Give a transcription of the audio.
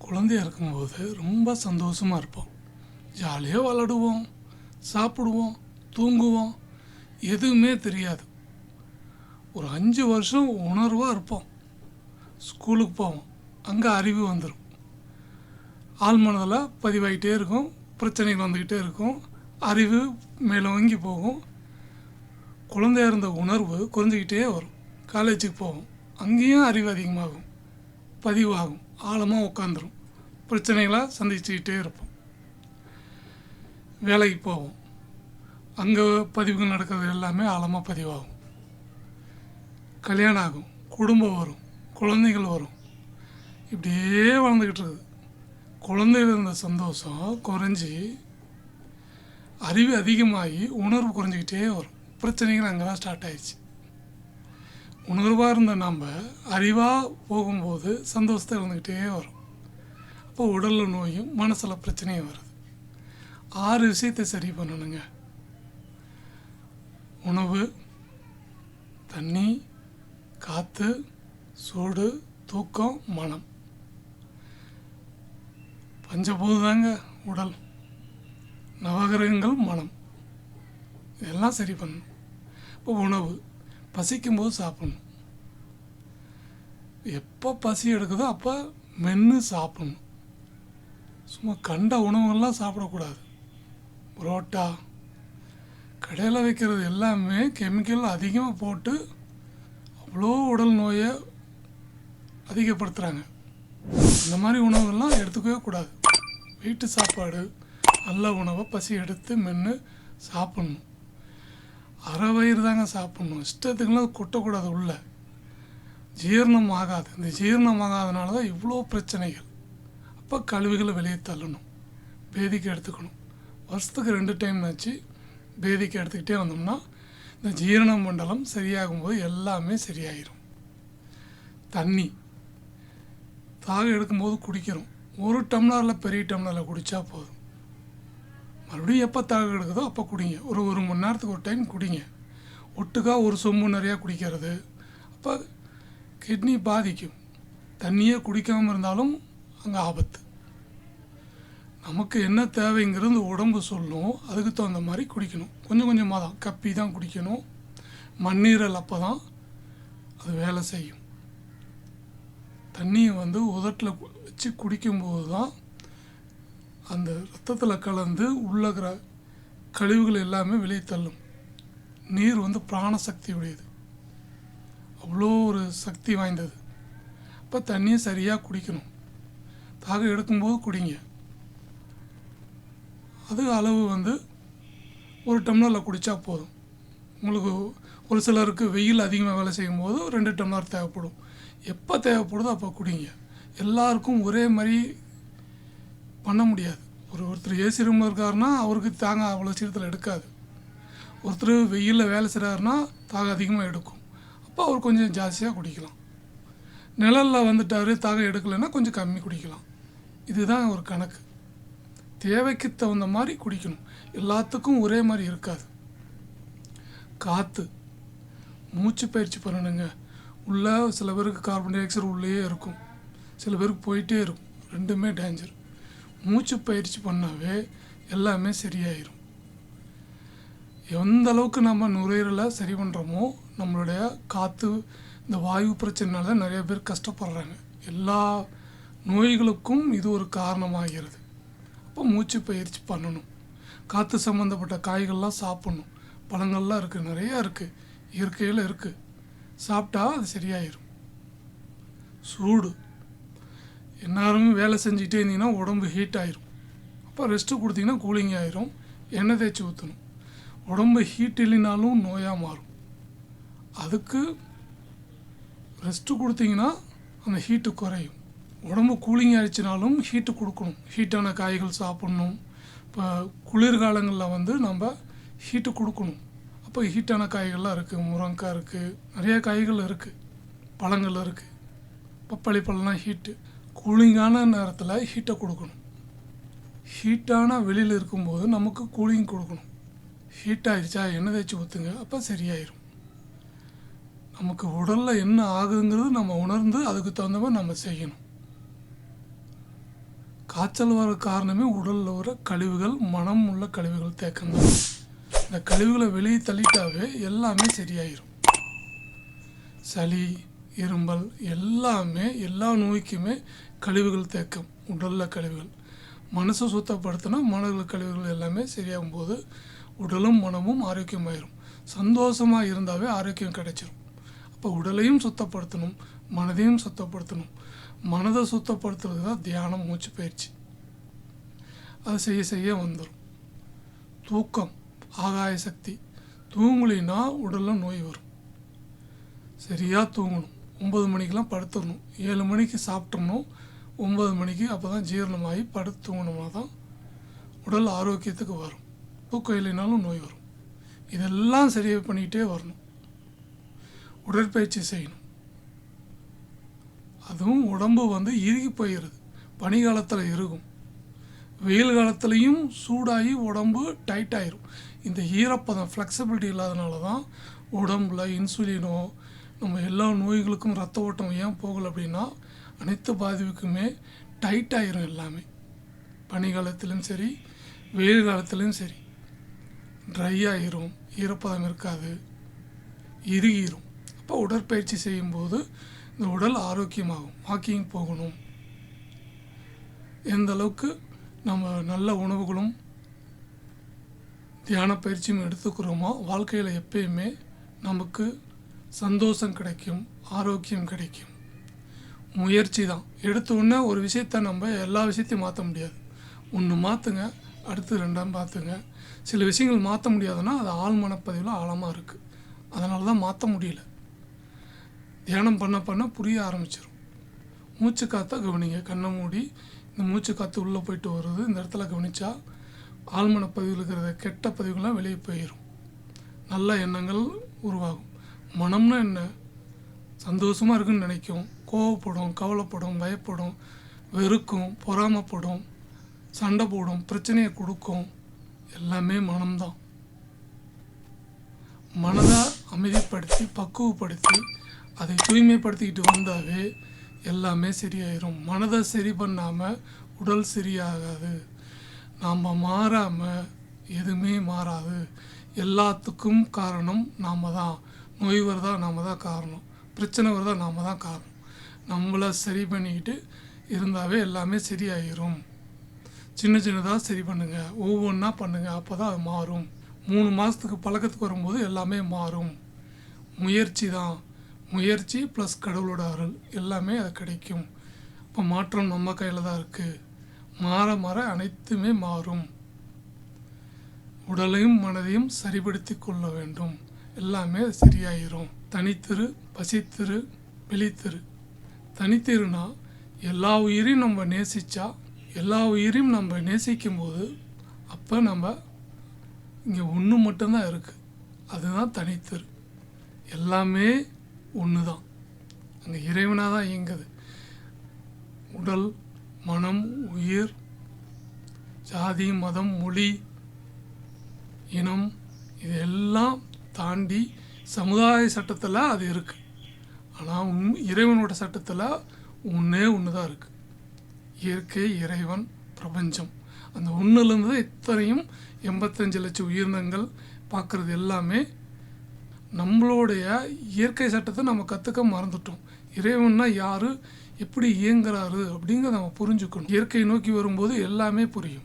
குழந்தையா இருக்கும்போது ரொம்ப சந்தோஷமாக இருப்போம். ஜாலியாக விளாடுவோம், சாப்பிடுவோம், தூங்குவோம். எதுவுமே தெரியாது. ஒரு 5 வருஷம் உணர்வாக இருப்போம். ஸ்கூலுக்கு போவோம், அங்கே அறிவு வந்துடும். ஆள் மனதில் பதிவாகிட்டே இருக்கும், பிரச்சனைகள் வந்துக்கிட்டே இருக்கும், அறிவு மேலோங்கி போகும். குழந்தையாக இருந்த உணர்வு குறைஞ்சிக்கிட்டே வரும். காலேஜுக்கு போவோம், அங்கேயும் அறிவு அதிகமாகும், பதிவாகும், ஆழமாக உட்காந்துரும், பிரச்சனைகளாக சந்திச்சுக்கிட்டே இருப்போம். வேலைக்கு போவோம், அங்கே பதிவுகள் நடக்கிறது எல்லாமே ஆழமாக பதிவாகும். கல்யாணம் ஆகும், குடும்பம் வரும், குழந்தைகள் வரும், இப்படியே வளர்ந்துக்கிட்டு இருக்குது. குழந்தைகள் இருந்த சந்தோஷம் குறைஞ்சி அறிவு அதிகமாகி உணர்வு குறைஞ்சிக்கிட்டே வரும். பிரச்சனைகள் அங்கே தான் ஸ்டார்ட் ஆயிடுச்சு. உணர்வாக இருந்த நம்ம அறிவாக போகும்போது சந்தோஷத்தை இழந்துக்கிட்டே வரும். அப்போ உடலில் நோயும் மனசில் பிரச்சனையும் வருது. 6 விஷயத்தை சரி பண்ணணுங்க. உணவு, தண்ணி, காற்று, சூடு, தூக்கம், மனம். பஞ்சபூதாங்க உடல், நவகிரகங்கள் மனம், இதெல்லாம் சரி பண்ணணும். இப்போ உணவு, பசிக்கும்போது சாப்பிடணும். எப்போ பசி எடுக்குதோ அப்போ மென்று சாப்பிடணும். சும்மா கண்ட உணவுகள்லாம் சாப்பிடக்கூடாது. புரோட்டா, கடையில் வைக்கிறது எல்லாமே கெமிக்கல் அதிகமாக போட்டு அவ்வளோ உடல் நோயை அதிகப்படுத்துகிறாங்க. இந்த மாதிரி உணவுகள்லாம் எடுத்துக்கவே கூடாது. வீட்டு சாப்பாடு, நல்ல உணவை பசி எடுத்து மென்று சாப்பிட்ணும். அரை வயிறு தாங்க சாப்பிட்ணும். இஷ்டத்துக்குலாம் கொட்டக்கூடாது. உள்ள ஜீரணம் ஆகாது. இந்த ஜீரணம் ஆகாதனால தான் இவ்வளோ பிரச்சனைகள். அப்போ கழிவுகளை வெளியே தள்ளணும், பேதிக்கு எடுத்துக்கணும். வருஷத்துக்கு 2 டைம்னாச்சு பேதிக்கு எடுத்துக்கிட்டே வந்தோம்னா இந்த ஜீரண மண்டலம் சரியாகும்போது எல்லாமே சரியாயிடும். தண்ணி தாகம் எடுக்கும்போது குடிக்கிறோம். 1 டம்ளரில் பெரிய டம்ளரில் குடித்தா போதும். மறுபடியும் எப்போ தாகம் எடுக்குதோ அப்போ குடிங்க. ஒரு மணி நேரத்துக்கு ஒரு டைம் குடிங்க. ஒட்டுக்கா ஒரு சொம்பு நிறையா குடிக்கிறது அப்போ கிட்னி பாதிக்கும். தண்ணியே குடிக்காமல் இருந்தாலும் அங்கே ஆபத்து. நமக்கு என்ன தேவைங்கிறது உடம்பு சொல்லும், அதுக்கு தகுந்த மாதிரி குடிக்கணும். கொஞ்சம் கொஞ்சமாக தான், கப்பி தான் குடிக்கணும். மண்ணீரல் அப்போ தான் அது வேலை செய்யும். தண்ணியை உதட்டில் வச்சு குடிக்கும்போது தான் அந்த ரத்தத்தில் கலந்து உள்ளகிற கழிவுகள் எல்லாமே வெளியே தள்ளும். நீர் பிராணசக்தி உடையது, அவ்வளோ ஒரு சக்தி வாய்ந்தது. அப்போ தண்ணியை சரியாக குடிக்கணும். தாகம் எடுக்கும்போது குடிங்க. அது அளவு 1 டம்ளரில் குடித்தா போதும். உங்களுக்கு ஒரு சிலருக்கு வெயில் அதிகமாக வேலை செய்யும் போது 2 டம்ளர் தேவைப்படும். எப்போ தேவைப்படுதோ அப்போ குடிங்க. எல்லாருக்கும் ஒரே மாதிரி பண்ண முடியாது. ஒருத்தர் ஏசி ரூமில் இருக்காருன்னா அவருக்கு தாகம் அவ்வளோ சீக்கிரத்தில் எடுக்காது. ஒருத்தர் வெயிலில் வேலை செய்கிறாருன்னா தாகம் அதிகமாக எடுக்கும். அப்போ அவர் கொஞ்சம் ஜாஸ்தியாக குடிக்கலாம். நிழலில் வந்துட்டார், தாகம் எடுக்கலைன்னா கொஞ்சம் கம்மி குடிக்கலாம். இதுதான் ஒரு கணக்கு. தேவைக்கு தகுந்த மாதிரி குடிக்கணும். எல்லாத்துக்கும் ஒரே மாதிரி இருக்காது. காற்று, மூச்சு பயிற்சி பண்ணணுங்க. உள்ள சில பேருக்கு கார்பன் டை ஆக்சைடு உள்ளேயே இருக்கும், சில பேருக்கு போயிட்டே இருக்கும். ரெண்டுமே டேஞ்சர். மூச்சு பயிற்சி பண்ணாவே எல்லாமே சரியாயிரும். எந்த அளவுக்கு நம்ம நுரையீரலை சரி பண்ணுறோமோ, நம்மளுடைய காற்று, இந்த வாயு பிரச்சனைனால தான் நிறைய பேர் கஷ்டப்படுறாங்க. எல்லா நோய்களுக்கும் இது ஒரு காரணமாகிறது. அப்போ மூச்சு பயிற்சி பண்ணணும். காற்று சம்மந்தப்பட்ட காய்கள்லாம் சாப்பிட்ணும். பழங்கள்லாம் இருக்குது, நிறையா இருக்குது, இயற்கையில் இருக்குது. சாப்பிட்டா அது சரியாயிரும். சூடு, எல்லாருமே வேலை செஞ்சுக்கிட்டே இருந்தீங்கன்னா உடம்பு ஹீட் ஆயிரும். அப்போ ரெஸ்ட்டு கொடுத்தீங்கன்னா கூலிங் ஆயிரும். எண்ணெய் தேய்ச்சி ஊற்றணும். உடம்பு ஹீட் இல்லைனாலும் நோயாக மாறும். அதுக்கு ரெஸ்ட்டு கொடுத்தீங்கன்னா அந்த ஹீட்டு குறையும். உடம்பு கூலிங் ஆயிடுச்சுனாலும் ஹீட்டு கொடுக்கணும். ஹீட்டான காய்கள் சாப்பிட்ணும். இப்போ குளிர்காலங்களில் நம்ம ஹீட்டு கொடுக்கணும். அப்போ ஹீட்டான காய்கள்லாம் இருக்குது, முருங்கைக்காய் இருக்குது, நிறையா காய்கள் இருக்குது, பழங்கள் இருக்குது. பப்பாளி பழம்லாம் ஹீட்டு. கூலிங்கான நேரத்தில் ஹீட்டை கொடுக்கணும். ஹீட்டான வெளியில் இருக்கும்போது நமக்கு கூலிங் கொடுக்கணும். ஹீட் ஆகிடுச்சா எண்ணெய் தேய்ச்சி ஊற்றுங்க, அப்போ சரியாயிடும். நமக்கு உடலில் என்ன ஆகுதுங்கிறது நம்ம உணர்ந்து அதுக்கு தகுந்த மாதிரி நம்ம செய்யணும். காய்ச்சல் வர காரணமே உடலில் வர கழிவுகள், மனம் உள்ள கழிவுகள் தேக்கம் தான். இந்த கழிவுகளை வெளியே தள்ளிட்டாவே எல்லாமே சரியாயிரும். சளி, இருமல் எல்லாமே, எல்லா நோய்க்குமே கழிவுகள் தேக்கம், உடலில் கழிவுகள். மனசை சுத்தப்படுத்தினா மனதில் கழிவுகள் எல்லாமே சரியாகும் போது உடலும் மனமும் ஆரோக்கியமாயிரும். சந்தோஷமாக இருந்தாவே ஆரோக்கியம் கிடைச்சிரும். அப்போ உடலையும் சுத்தப்படுத்தணும், மனதையும் சுத்தப்படுத்தணும். மனதை சுத்தப்படுத்துறது தான் தியானம், மூச்சு பயிற்சி. அதை செய்ய செய்ய வந்துடும். தூக்கம், ஆகாய சக்தி. தூங்கலினா உடலில் நோய் வரும். சரியாக தூங்கணும். 9 மணிக்கெலாம் படுத்துடணும். 7 மணிக்கு சாப்பிட்டோம்னோ 9 மணிக்கு, அப்போ தான் ஜீரணமாகி படுத்து தூங்கணும்னா தான் உடல் ஆரோக்கியத்துக்கு வரும். தூக்கம் இல்லைனாலும் நோய் வரும். இதெல்லாம் சரியாக பண்ணிக்கிட்டே வரணும். உடற்பயிற்சி செய்யணும். அதுவும் உடம்பு இறுகி போயிடுது. பனி காலத்தில் இறுகும், வெயில் காலத்துலேயும் சூடாகி உடம்பு டைட் ஆயிரும். இந்த ஈரப்பதம், ஃப்ளெக்சிபிலிட்டி இல்லாதனால தான் உடம்புல இன்சுலினோ, நம்ம எல்லா நோய்களுக்கும் ரத்த ஓட்டம் ஏன் போகலை அப்படின்னா அனைத்து பாதிப்புக்குமே டைட் ஆயிரும். எல்லாமே பனி காலத்திலும் சரி, வெயில் காலத்துலேயும் சரி ட்ரை ஆகிரும், ஈரப்பதம் இருக்காது, இறுகிரும். அப்போ உடற்பயிற்சி செய்யும்போது இந்த உடல் ஆரோக்கியமாகும். வாக்கிங் போகணும். எந்த அளவுக்கு நம்ம நல்ல உணவுகளும் தியான பயிற்சியும் எடுத்துக்கிறோமோ வாழ்க்கையில் எப்பயுமே நமக்கு சந்தோஷம் கிடைக்கும், ஆரோக்கியம் கிடைக்கும். முயற்சி தான். எடுத்த உடனே ஒரு விஷயத்தை நம்ம எல்லா விஷயத்தையும் மாற்ற முடியாது. ஒன்று மாற்றுங்க, அடுத்து 2ஆம் மாற்றுங்க. சில விஷயங்கள் மாற்ற முடியாதுன்னா அது ஆழ் மனப்பதிவில் ஆழமாக இருக்குது. அதனால தான் மாற்ற முடியல. தியானம் பண்ண பண்ண புரிய ஆரம்பிச்சிடும். மூச்சு காற்றை கவனிங்க. கண்ணை மூடி இந்த மூச்சு காற்று உள்ளே போயிட்டு வருது, இந்த இடத்துல கவனித்தா ஆழ்மனப்பதிவில் இருக்கிற கெட்ட பதிவுகள்லாம் வெளியே போயிடும். நல்ல எண்ணங்கள் உருவாகும். மனம்னா என்ன? சந்தோஷமாக இருக்குன்னு நினைக்கும், கோவப்படும், கவலைப்படும், பயப்படும், வெறுக்கும், பொறாமப்படும், சண்டை போடும், பிரச்சனையை கொடுக்கும். எல்லாமே மனம்தான். மனதை அமைதிப்படுத்தி பக்குவப்படுத்தி அதை தூய்மைப்படுத்திக்கிட்டு வந்தாவே எல்லாமே சரியாயிரும். மனதை சரி பண்ணாமல் உடல் சரியாகாது. நாம் மாறாமல் எதுவுமே மாறாது. எல்லாத்துக்கும் காரணம் நாம் தான். நோய் வருதா நாம் தான் காரணம், பிரச்சனை வருதா நாம் தான் காரணம். நம்மளை சரி பண்ணிக்கிட்டு இருந்தாவே எல்லாமே சரியாயிரும். சின்ன சின்னதாக சரி பண்ணுங்கள், ஒவ்வொன்றா பண்ணுங்கள், அப்போ தான் அது மாறும். 3 மாதத்துக்கு பழக்கத்துக்கு வரும்போது எல்லாமே மாறும். முயற்சி தான். முயற்சி ப்ளஸ் கடவுளோட அருள் எல்லாமே அது கிடைக்கும். இப்போ மாற்றம் நம்ம கையில் தான் இருக்குது. மாற மாற அனைத்துமே மாறும். உடலையும் மனதையும் சரிப்படுத்தி கொள்ள வேண்டும். எல்லாமே அது சரியாயிரும். தனித்திரு, பசித்திரு, விழித்திரு. தனித்திருனா எல்லா உயிரையும் நம்ம நேசித்தா, எல்லா உயிரையும் நம்ம நேசிக்கும் போது அப்போ நம்ம இங்கே ஒன்று மட்டும்தான் இருக்குது. அதுதான் தனித்திரு. எல்லாமே ஒன்று தான். அங்கே இறைவனாக தான் இயங்குது. உடல், மனம், உயிர், ஜாதி, மதம், மொழி, இனம் இதெல்லாம் தாண்டி சமுதாய சட்டத்தில் அது இருக்குது. ஆனால் இறைவனோட சட்டத்தில் ஒன்றே ஒன்று தான் இருக்குது. இயற்கை, இறைவன், பிரபஞ்சம். அந்த ஒன்றுலேருந்து தான் இத்தனையும் 85 லட்சம் உயிரினங்கள் பார்க்குறது எல்லாமே. நம்மளுடைய இயற்கை சட்டத்தை நம்ம கற்றுக்க மறந்துட்டோம். இறைவன்னா யார், எப்படி இயங்குறாரு அப்படிங்கிறத நம்ம புரிஞ்சுக்கணும். இயற்கை நோக்கி வரும்போது எல்லாமே புரியும்.